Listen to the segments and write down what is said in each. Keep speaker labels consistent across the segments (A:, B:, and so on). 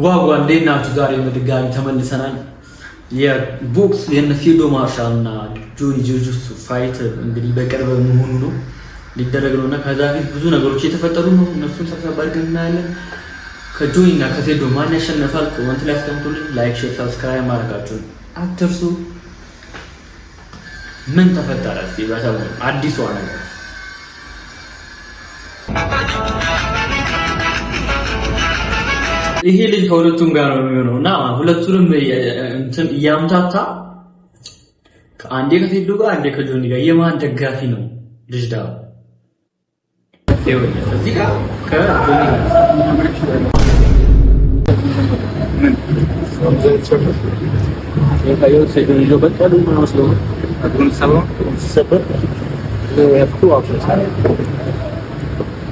A: ዋው እንዴት ናችሁ? ዛሬ በድጋሚ ተመልሰናል። የቦክስ የነፊልዶ ማርሻል እና ጆኒ ጆጁትሱ ፋይት እንግዲህ በቅርብ መሆኑ ነው ሊደረግ ነውና ከዛ ፊት ብዙ ነገሮች እየተፈጠሩ ነው። እነሱን ሰብሰብ አድርገን እናያለን። ከጆኒ እና ከፊልዶ ማን ያሸነፋል? ኮሜንት ላይ አስቀምጡልኝ። ላይክ፣ ሼር፣ ሰብስክራይብ ማድረጋችሁን አትርሱ። ምን ተፈጠረ? እስቲ በሰሞኑ አዲስ ነገር ይሄ ልጅ ከሁለቱም ጋር ነው የሚሆነው እና ሁለቱንም እንትን እያምታታ አንዴ ከፊልዶ ጋር አንዴ ከጆኒ ጋር የማን ደጋፊ ነው ልጅ ዳ ይኸውልህ እዚህ ጋር ከጆኒ ጋር የካየው ሰይዶ በቀሉ ነው ስለው አድሩን ሰበው ሲሰበር ያፍቱ አፍታ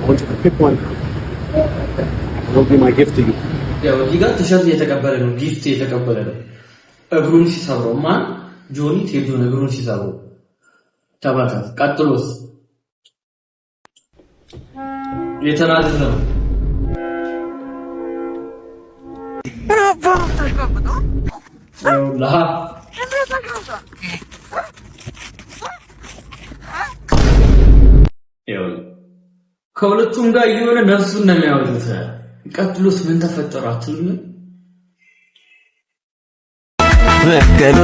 A: ወንጭ ፒክዋን ወዲ ማይ ጊፍት ያው እዚህ ጋር ቲሸርት እየተቀበለ ነው፣ ጊፍት እየተቀበለ ነው። እግሩን ሲሰብረው ማን ጆኒ ቴዶን እግሩን ሲሰብረው ተባታት። ቀጥሎስ የተናዘዘ ነው ላ ከሁለቱም ጋር የሆነ ነፍሱን ነው የሚያወጡት። ቀጥሎስ ምን ተፈጠረ አትሉኝ? በቀሉ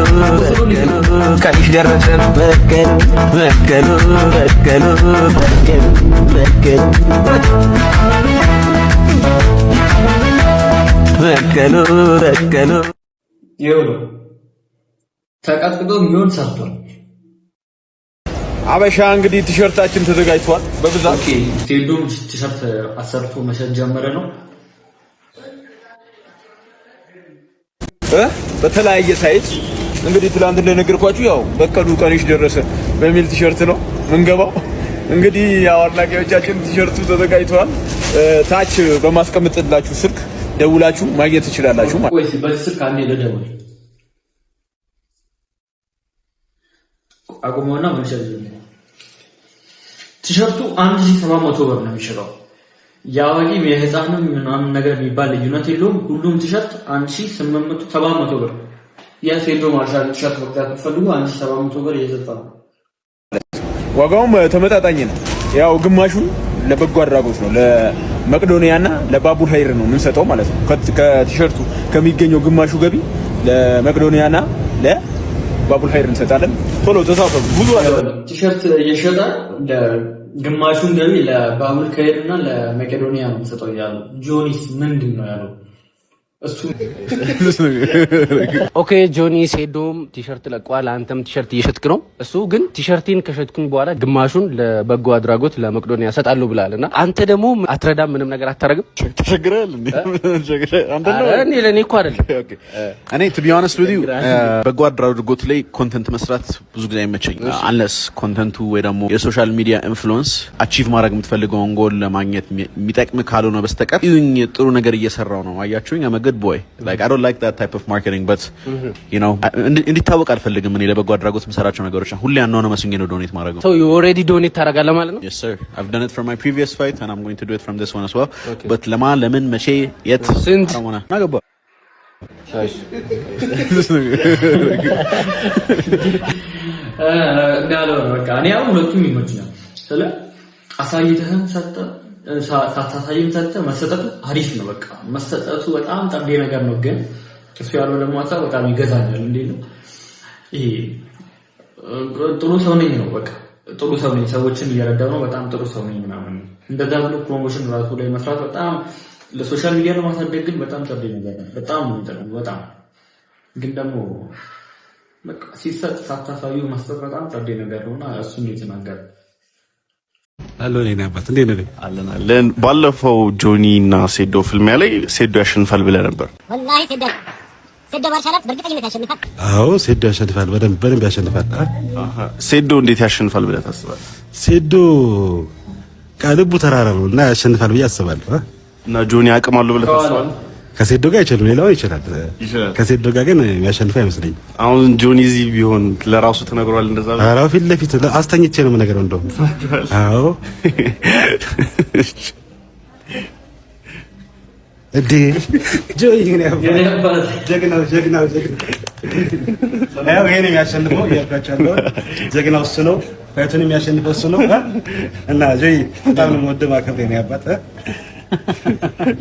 A: ካይሽ ደረሰ በቀሉ ይኸው ተቀጥቅጦ ቢሆን ሰርቷል።
B: አበሻ እንግዲህ ቲሸርታችን ተዘጋጅቷል በብዛት።
A: ኦኬ ቴዶም ቲሸርት አሰርቶ መሸጥ ጀመረ ነው
B: በተለያየ ሳይዝ። እንግዲህ ትላንት እንደነገርኳችሁ ያው በቀሉ ቀንሽ ደረሰ በሚል ቲሸርት ነው ምንገባው። እንግዲህ ያው አድናቂዎቻችን ቲሸርቱ ተዘጋጅቷል። ታች በማስቀምጥላችሁ ስልክ ደውላችሁ ማግኘት ትችላላችሁ ማለት ነው።
A: ወይስ በዚህ ስልክ አንዴ ለደውል አቁመውና መሸጥ ጀመረ። ቲሸርቱ 1700 ብር ነው የሚሸጠው። ያዋቂም የህፃንም ምናምን ነገር የሚባል ልዩነት የለውም። ሁሉም ቲሸርት 1800 700 ብር። የፊልዶ ማርሻል ቲሸርት ወቅት ፈልጉ 1700 ብር እየሰጠ ነው።
B: ዋጋውም ተመጣጣኝ ነው። ያው ግማሹ ለበጎ አድራጎት ነው፣ ለመቅዶኒያና ለባቡል ሀይር ነው የምንሰጠው ማለት ነው። ከቲሸርቱ ከሚገኘው ግማሹ ገቢ ለመቅዶኒያና ለባቡል ሀይር እንሰጣለን። ቶሎ ተሳፈሩ። ብዙ
A: ቲሸርት እየሸጠ ግማሹን ገቢ ለባቡል ሀይር እና ለመቄዶኒያ ነው የምንሰጠው ያለው። ጆኒስ ምንድን ነው ያለው? እሱ
C: ኦኬ ጆኒ ሴዶም ቲሸርት ለቋል፣ አንተም ቲሸርት እየሸጥክ ነው። እሱ ግን ቲሸርቲን ከሸጥኩኝ በኋላ ግማሹን ለበጎ አድራጎት ለመቅዶኒያ ሰጣለሁ ብለሃልና አንተ ደግሞ አትረዳም፣ ምንም ነገር አታረግም።
B: ተሸግረሃል እንዴ? አንተ ነው
C: እኔ ለኔ እኮ አይደለም።
B: እኔ to be honest with you በጎ አድራጎት ላይ ኮንተንት መስራት ብዙ ጊዜ አይመቸኝ unless ኮንተንቱ ወይ ደግሞ የሶሻል ሚዲያ ኢንፍሉዌንስ አቺቭ ማድረግ የምትፈልገውን ጎል ለማግኘት የሚጠቅም ካልሆነ በስተቀር ጥሩ ነገር እየሰራው ነው። አያችሁኝ አመገድ boy like I don't like that type of marketing but you know እንዲታወቅ አልፈልግም። እኔ ለበጎ አድራጎት የምሰራቸው ነገሮች ሁሉ ያንነው መስኝ ነው ዶኔት ማድረግ ነው።
C: so you already donate ታረጋለህ ማለት ነው?
B: Yes sir, I've done it for my previous fight and I'm going to do it from this one as well. but ለምን መቼ የት አራሞና ናገባ ሻሽ
A: እንዳለው በቃ እኔ ያው ሁለቱም ይመችኛል። ስለ አሳይተህም ሰጠ ሳታሳይም ሰጠ መሰጠቱ አሪፍ ነው። በቃ መሰጠቱ በጣም ጠንዴ ነገር ነው። ግን እሱ ያለው ደግሞ አሳ በጣም ይገዛኛል። እንዴ ነው ይሄ ጥሩ ሰው ነኝ ነው። በቃ ጥሩ ሰው ነኝ፣ ሰዎችን እየረዳው ነው፣ በጣም ጥሩ ሰው ነኝ ምናምን እንደዛ ብሎ ፕሮሞሽን ራሱ ላይ መስራት በጣም ለሶሻል ሚዲያ ለማሳደግ ግን በጣም ጠንዴ ነገር ነው። በጣም ነው በጣም ግን ደግሞ በቃ ሲሰጥ ሳታሳዩ መስጠት በጣም ጠንዴ ነገር ነውና እሱን እየተናገረ
D: አሎ ነኝ አባት እንዴ ነው
E: አለን። ባለፈው ጆኒ እና ሴዶ ፍልሚያ ላይ ሴዶ ያሸንፋል ብለህ ነበር።
F: ወላሂ ሴዶ ባርሻላት በእርግጠኝነት ያሸንፋል።
D: አዎ ሴዶ ያሸንፋል፣ በደንብ ያሸንፋል።
E: ሴዶ እንዴት ያሸንፋል ብለህ ታስባለህ?
D: ሴዶ ከልቡ ተራራ ነው እና ያሸንፋል ብዬ አስባለሁ።
E: እና ጆኒ አቅም አለው ብለህ ታስባለህ?
D: ከሴዶ ጋር አይችልም፣ ሌላው ይችላል። ከሴዶ ጋር ግን የሚያሸንፈው አይመስለኝም።
E: አሁን ጆኒ እዚህ ቢሆን ለራሱ ተነግሯል እንደዛ።
D: ኧረ ፊት ለፊት አስተኝቼ ነው የምነግረው እንደውም። አዎ እዴ ጆይ ግን ጀግናው ያው ይሄን የሚያሸንፈው ያካቻለው ጀግናው እሱ ነው። ፋይቱን የሚያሸንፈው እሱ ነው እና ጆይ በጣም ነው ወደ ማከብሬ ነው ያባተ።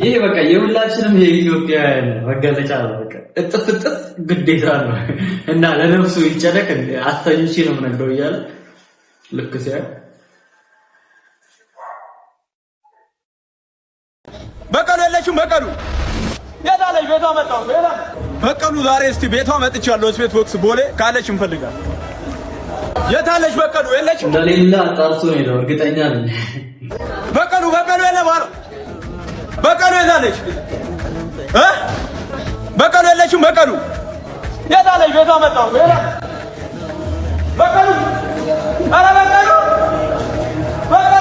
A: ይሄ በቃ የሁላችንም የኢትዮጵያውያን መገለጫ ነው። በቃ እጥፍ ግዴታ ነው እና ለነፍሱ ይጨነቅ አስተኝቼ ነው የምነግረው እያለ ልክ ሲያ
G: በቀሉ የለችም። በቀሉ የታለች? ቤቷ መጣሁ። በቀሉ ዛሬ እስቲ ቤቷ መጥቻለሁ። ስፔት ቦክስ ቦሌ ካለች እንፈልጋለን። የታለች? በቀሉ የለችም።
A: ለሌላ አጣርቶ ነው እርግጠኛ ነኝ።
G: በቀሉ የለም አለ። በቀሉ የታለች? በቀሉ የለችም። በቀሉ የታለች? ቤቷ መጣሁ። በቀሉ ኧረ በቀሉ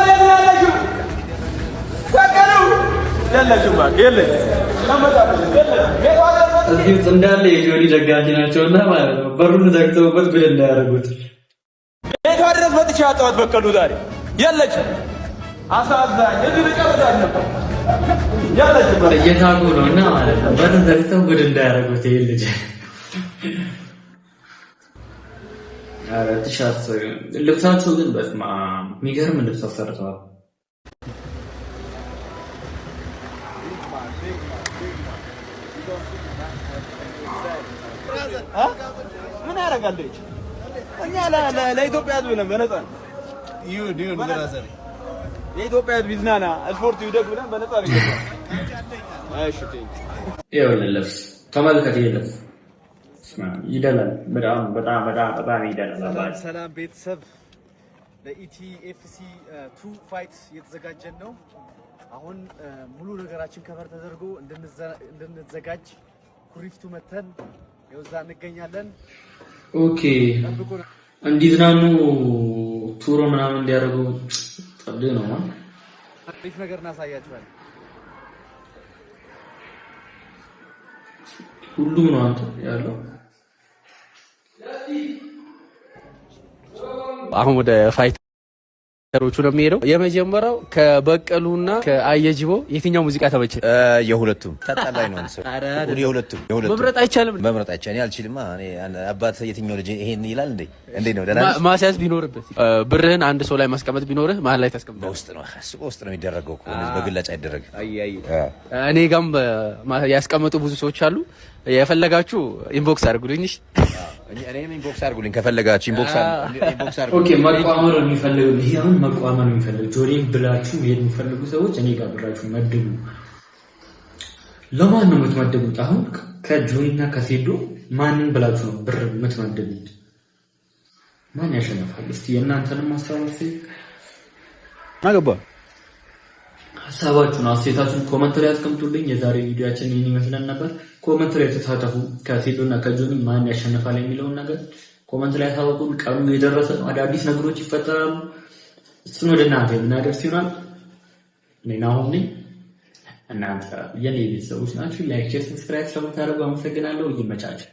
G: የት ያለችው? በቀሉ የለችም።
A: እዚህ ውስጥ እንዳለ የጆኒ ደጋፊ ናቸውና ማለት ነው። በሩን ዘግተውበት ጉድ እንዳያደርጉት
G: ቤቷ ድረስ መጥቼ አጣኋት። በቀሉ ዛሬ የለችም። አሳዛኝ። እዚህ ልጨርሳት ነበር። የለችም።
A: እየታጉ ነው እና ማለት ነው። በሩን ዘግተው ጉድ እንዳያደርጉት ይሄ ልጅ። ኧረ ቲሸርት ልብሳቸው ግን በስመ አብ የሚገርም ልብስ አሰርተዋል።
G: ምን ያደርጋለች? እኛ ለኢትዮጵያ ሕዝብ ብለን በነፃ ነው የኢትዮጵያ ሕዝብ ይዝናና ስፖርት ይውደቅ ብለን በነፃ ነው። እሺ
A: ይኸውልህ ልብስ ተመልከት። ይሄ ልብስ ይደላል። በጣም ይደላል።
H: ሰላም ቤተሰብ፣ ለኢቲኤፍሲ 2 ፋይት እየተዘጋጀን ነው። አሁን ሙሉ ነገራችን ከበር ተደርጎ እንድንዘጋጅ ኩሪፍቱ መተን የውዛ እንገኛለን።
A: ኦኬ እንዲዝናኑ ቱሮ ምናምን እንዲያደርጉ ጠብቅ ነው ማለት
H: አሪፍ ነገር እናሳያችኋለን።
A: ሁሉም ነው አንተ ያለው።
C: አሁን ወደ ፋይት ሮቹ ነው የሚሄደው። የመጀመሪያው ከበቀሉና ከአየጅቦ የትኛው ሙዚቃ ተመቸ?
I: የሁለቱም ተጣላይ ነው እንሰ የሁለቱም
C: መምረጥ አይቻልም።
I: መምረጥ አይቻልም። አልችልም። እኔ አባት የትኛው ልጅ ይሄን ይላል እንዴ ነው ደና
C: ማስያዝ ቢኖርበት ብርህን አንድ ሰው ላይ ማስቀመጥ ቢኖርህ መሀል ላይ ታስቀምጥ።
I: በውስጥ ነው ውስጥ ነው የሚደረገው እኮ በግላጭ አይደረግም።
C: እኔ ጋም ያስቀመጡ ብዙ ሰዎች አሉ። የፈለጋችሁ ኢንቦክስ አድርጉልኝ።
I: እኔም ኢንቦክስ አድርጉልኝ ከፈለጋችሁ ኢንቦክስ አድርጉልኝ።
A: ኦኬ መቋመር የሚፈልጉ ይሄን መቋመር የሚፈልጉ ጆሪን ብላችሁ መሄድ የሚፈልጉ ሰዎች እኔ ጋር ብራችሁ መድቡ። ለማን ነው የምትመድቡት? አሁን ከጆሪና ከሴዶ ማንን ብላችሁ ነው ብር የምትመድቡት? ማን ያሸንፋል? እስቲ የእናንተንም ማስተላለፍ
B: አገባ
A: ሀሳባችሁን አስተያየታችሁን ኮሜንት ላይ አስቀምጡልኝ። የዛሬ ቪዲዮአችን ይህን ይመስለን ነበር። ኮሜንት ላይ ተሳተፉ። ከሴዶና ከጆኒ ማን ያሸንፋል የሚለውን ነገር ኮሜንት ላይ ታወቁን። ቀኑ የደረሰ ነው። አዳዲስ ነገሮች ይፈጠራሉ። እሱን ወደ እናንተ የምናደርስ ይሆናል። እኔና አሁን እናንተ የኔ ቤተሰቦች ናችሁ። ላይክ፣ ሼር፣ ሰብስክራይብ ስለምታደርጉ አመሰግናለሁ። ይመቻችሁ።